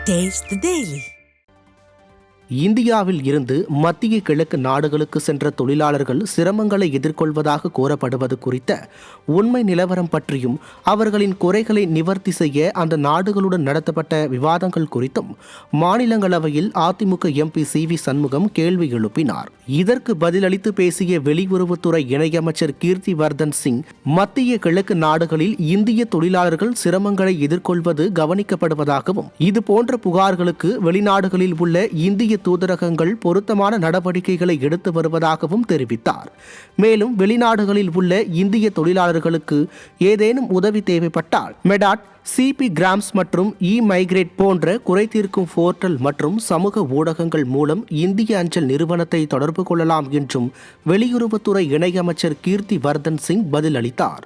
Taste the Daily. இந்தியாவில் இருந்து மத்திய கிழக்கு நாடுகளுக்கு சென்ற தொழிலாளர்கள் சிரமங்களை எதிர்கொள்வதாக கூறப்படுவது குறித்த உண்மை நிலவரம் பற்றியும் அவர்களின் குறைகளை நிவர்த்தி செய்ய அந்த நாடுகளுடன் நடத்தப்பட்ட விவாதங்கள் குறித்தும் மாநிலங்களவையில் அதிமுக எம்பி சி.வி. சண்முகம் கேள்வி எழுப்பினார். இதற்கு பதிலளித்து பேசிய வெளியுறவுத்துறை இணையமைச்சர் கீர்த்திவர்தன் சிங், மத்திய கிழக்கு நாடுகளில் இந்திய தொழிலாளர்கள் சிரமங்களை எதிர்கொள்வது கவனிக்கப்படுவதாகவும் இதுபோன்ற புகார்களுக்கு வெளிநாடுகளில் உள்ள இந்திய தூதரகங்கள் பொருத்தமான நடவடிக்கைகளை எடுத்து வருவதாகவும் தெரிவித்தார். மேலும் வெளிநாடுகளில் உள்ள இந்திய தொழிலாளர்களுக்கு ஏதேனும் உதவி தேவைப்பட்டால் மெடாட், சிபி கிராம்ஸ் மற்றும் மைக்ரேட் போன்ற குறை தீர்க்கும் போர்ட்டல் மற்றும் சமூக ஊடகங்கள் மூலம் இந்திய அஞ்சல் நிறுவனத்தை தொடர்பு கொள்ளலாம் என்றும் வெளியுறவுத்துறை இணையமைச்சர் கீர்த்திவர்தன் சிங் பதிலளித்தார்.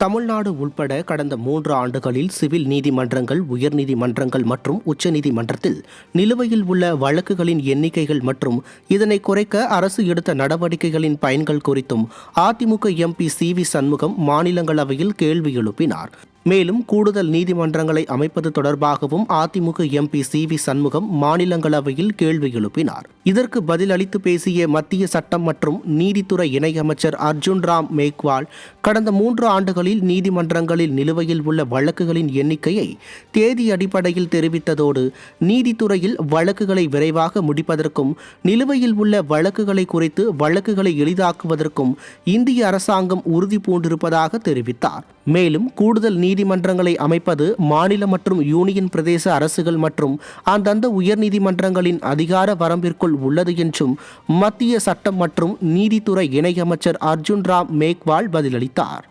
தமிழ்நாடு உள்பட கடந்த 3 ஆண்டுகளில் சிவில் நீதிமன்றங்கள், உயர்நீதிமன்றங்கள் மற்றும் உச்சநீதிமன்றத்தில் நிலுவையில் உள்ள வழக்குகளின் எண்ணிக்கைகள் மற்றும் இதனை குறைக்க அரசு எடுத்த நடவடிக்கைகளின் பயன்கள் குறித்தும் அதிமுக எம்பி சி.வி. சண்முகம் மாநிலங்களவையில் கேள்வி எழுப்பினார். மேலும் கூடுதல் நீதிமன்றங்களை அமைப்பது தொடர்பாகவும் அதிமுக எம்பி சி.வி. சண்முகம் மாநிலங்களவையில் கேள்வி எழுப்பினார். இதற்கு பதிலளித்து பேசிய மத்திய சட்டம் மற்றும் நீதித்துறை இணையமைச்சர் அர்ஜுன் ராம் மேக்வால், கடந்த 3 ஆண்டுகளில் நீதிமன்றங்களில் நிலுவையில் உள்ள வழக்குகளின் எண்ணிக்கையை தேதி அடிப்படையில் தெரிவித்ததோடு நீதித்துறையில் வழக்குகளை விரைவாக முடிப்பதற்கும் நிலுவையில் உள்ள வழக்குகளை குறித்து வழக்குகளை எளிதாக்குவதற்கும் இந்திய அரசாங்கம் உறுதி பூண்டிருப்பதாக தெரிவித்தார். மேலும் கூடுதல் நீதிமன்றங்களை அமைப்பது மாநில மற்றும் யூனியன் பிரதேச அரசுகள் மற்றும் அந்தந்த உயர்நீதிமன்றங்களின் அதிகார வரம்பிற்குள் உள்ளது என்றும் மத்திய சட்டம் மற்றும் நீதித்துறை இணையமைச்சர் அர்ஜுன் ராம் மேக்வால் பதிலளித்தார்.